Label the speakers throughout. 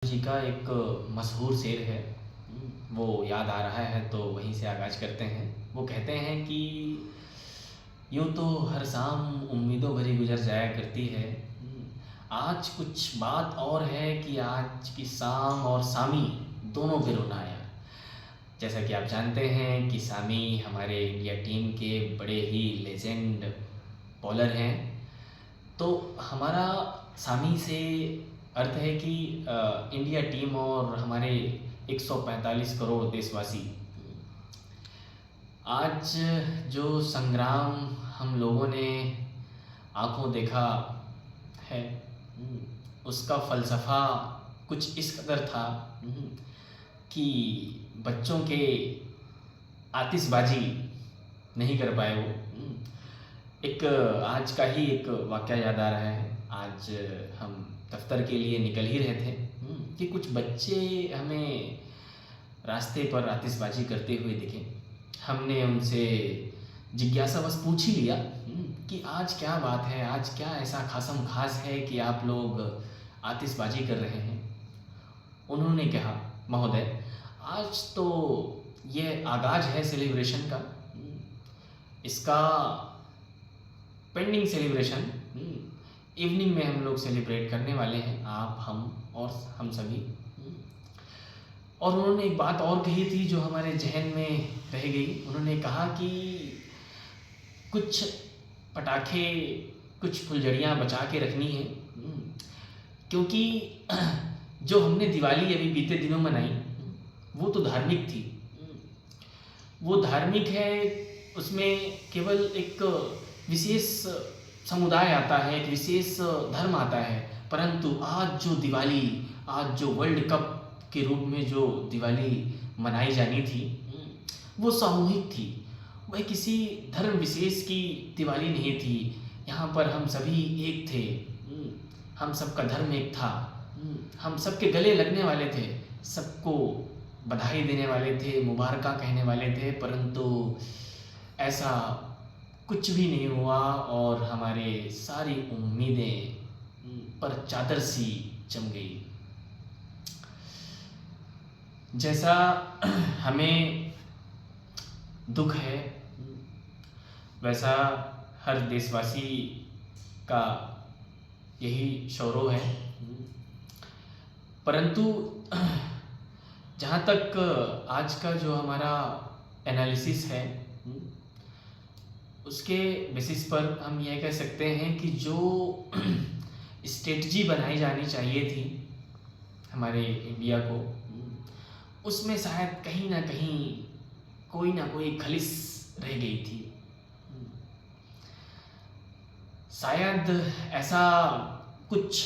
Speaker 1: जी का एक मशहूर शेर है। वो याद आ रहा है तो वहीं से आगाज़ करते हैं। वो कहते हैं कि यूँ तो हर शाम उम्मीदों भरी गुज़र जाया करती है। आज कुछ बात और है कि आज की शाम और शामी दोनों पे रोना आया। जैसा कि आप जानते हैं कि शामी हमारे इंडिया टीम के बड़े ही लेजेंड बॉलर हैं। तो हमारा सामी से अर्थ है कि इंडिया टीम और हमारे 145 करोड़ देशवासी आज जो संग्राम हम लोगों ने आंखों देखा है, उसका फ़लसफ़ा कुछ इस कदर था कि बच्चों के आतिशबाजी नहीं कर पाए वो। एक आज का ही एक वाक़या याद आ रहा है। आज हम दफ़्तर के लिए निकल ही रहे थे कि कुछ बच्चे हमें रास्ते पर आतिशबाजी करते हुए दिखे। हमने उनसे जिज्ञासावश पूछ ही लिया कि आज क्या बात है, आज क्या ऐसा ख़ासम ख़ास है कि आप लोग आतिशबाजी कर रहे हैं। उन्होंने कहा, महोदय आज तो ये आगाज़ है सेलिब्रेशन का। इसका पेंडिंग सेलिब्रेशन इवनिंग में हम लोग सेलिब्रेट करने वाले हैं, आप, हम और हम सभी। और उन्होंने एक बात और कही थी जो हमारे जहन में रह गई। उन्होंने कहा कि कुछ पटाखे, कुछ फुलझड़ियाँ बचा के रखनी है, क्योंकि जो हमने दिवाली अभी बीते दिनों मनाई वो तो धार्मिक थी। वो धार्मिक है, उसमें केवल एक विशेष समुदाय आता है, एक विशेष धर्म आता है। परंतु आज जो दिवाली, आज जो वर्ल्ड कप के रूप में जो दिवाली मनाई जानी थी वो सामूहिक थी। वह किसी धर्म विशेष की दिवाली नहीं थी। यहाँ पर हम सभी एक थे, हम सबका धर्म एक था, हम सबके गले लगने वाले थे, सबको बधाई देने वाले थे, मुबारका कहने वाले थे। परंतु ऐसा कुछ भी नहीं हुआ और हमारे सारी उम्मीदें पर चादर सी जम गई। जैसा हमें दुख है वैसा हर देशवासी का यही शौर्य है। परंतु जहाँ तक आज का जो हमारा एनालिसिस है उसके बेसिस पर हम यह कह सकते हैं कि जो स्ट्रेटजी बनाई जानी चाहिए थी हमारे इंडिया को, उसमें शायद कहीं ना कोई खलिश रह गई थी। शायद ऐसा कुछ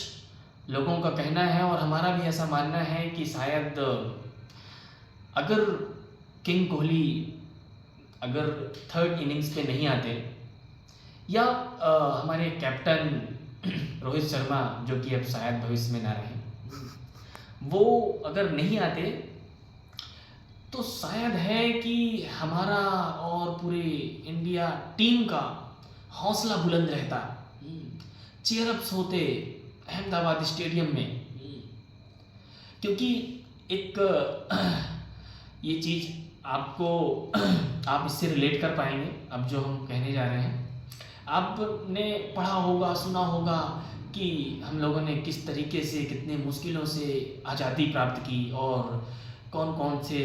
Speaker 1: लोगों का कहना है और हमारा भी ऐसा मानना है कि शायद अगर किंग कोहली अगर थर्ड इनिंग्स पे नहीं आते या हमारे कैप्टन रोहित शर्मा जो कि अब शायद भविष्य में ना रहे, वो अगर नहीं आते तो शायद है कि हमारा और पूरे इंडिया टीम का हौसला बुलंद रहता, चीयरअप्स होते अहमदाबाद स्टेडियम में। क्योंकि एक ये चीज़ आपको आप इससे रिलेट कर पाएंगे। अब जो हम कहने जा रहे हैं, आपने पढ़ा होगा, सुना होगा कि हम लोगों ने किस तरीके से, कितने मुश्किलों से आज़ादी प्राप्त की और कौन कौन से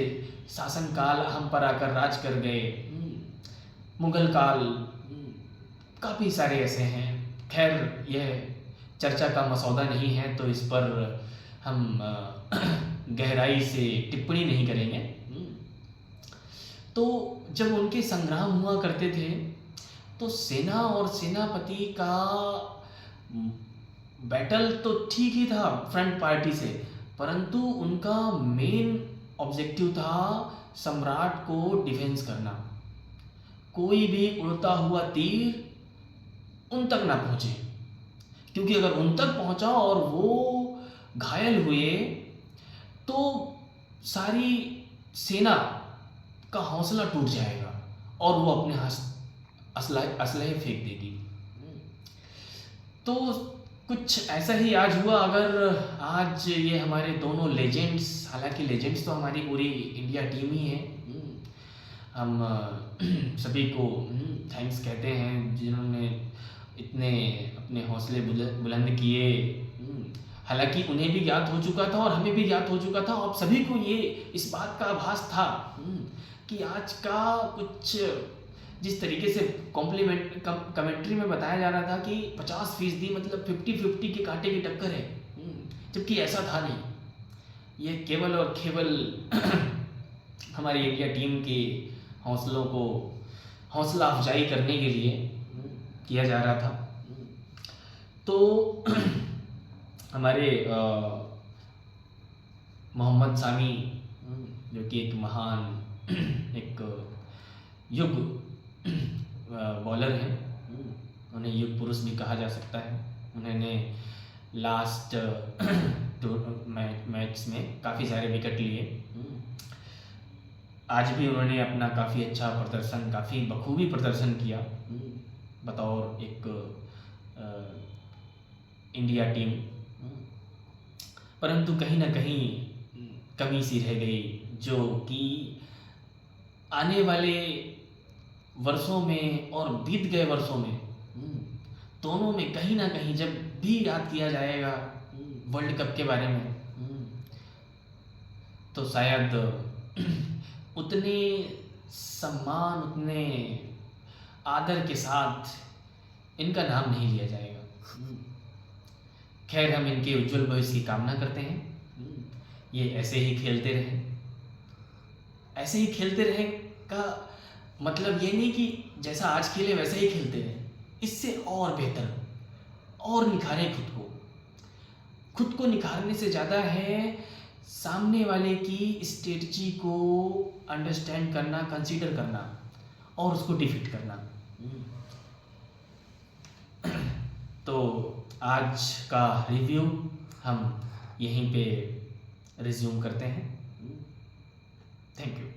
Speaker 1: शासनकाल हम पर आकर राज कर गए। मुग़ल काल, काफ़ी सारे ऐसे हैं। खैर यह चर्चा का मसौदा नहीं है तो इस पर हम गहराई से टिप्पणी नहीं करेंगे। तो जब उनके संग्राम हुआ करते थे तो सेना और सेनापति का बैटल तो ठीक ही था फ्रंट पार्टी से, परंतु उनका मेन ऑब्जेक्टिव था सम्राट को डिफेंस करना। कोई भी उड़ता हुआ तीर उन तक ना पहुंचे, क्योंकि अगर उन तक पहुंचा और वो घायल हुए तो सारी सेना का हौसला टूट जाएगा और वो अपने असलहे फेंक देगी। तो कुछ ऐसा ही आज हुआ। अगर आज ये हमारे दोनों लेजेंड्स, हालांकि लेजेंड्स तो हमारी पूरी इंडिया टीम ही है, हम सभी को थैंक्स कहते हैं जिन्होंने इतने अपने हौसले बुलंद किए। हालांकि उन्हें भी ज्ञात हो चुका था और हमें भी ज्ञात हो चुका था, और सभी को ये इस बात का आभास था कि आज का कुछ जिस तरीके से कमेंट्री में बताया जा रहा था कि 50% मतलब 50-50 के कांटे की टक्कर है, जबकि ऐसा था नहीं। ये केवल और केवल हमारी इंडिया टीम के हौसलों को हौसला अफजाई करने के लिए किया जा रहा था। तो हमारे मोहम्मद सामी जो कि एक महान एक युग बॉलर हैं, उन्हें युग पुरुष भी कहा जा सकता है। उन्होंने लास्ट मैच में काफ़ी सारे विकेट लिए। आज भी उन्होंने अपना काफ़ी अच्छा प्रदर्शन, काफ़ी बखूबी प्रदर्शन किया बतौर एक इंडिया टीम। परंतु कहीं ना कहीं कमी सी रह गई, जो कि आने वाले वर्षों में और बीत गए वर्षों में दोनों में कहीं ना कहीं जब भी याद किया जाएगा वर्ल्ड कप के बारे में, तो शायद उतने सम्मान, उतने आदर के साथ इनका नाम नहीं लिया जाएगा। खैर, हम इनके उज्जवल भविष्य की कामना करते हैं। ये ऐसे ही खेलते रहें। ऐसे ही खेलते रहें का मतलब ये नहीं कि जैसा आज खेले वैसे ही खेलते रहें, इससे और बेहतर और निखारें खुद को निखारने से ज़्यादा है सामने वाले की स्ट्रेटजी को अंडरस्टैंड करना, कंसीडर करना और उसको डिफीट करना। तो आज का रिव्यू हम यहीं पे रिज्यूम करते हैं। Thank you.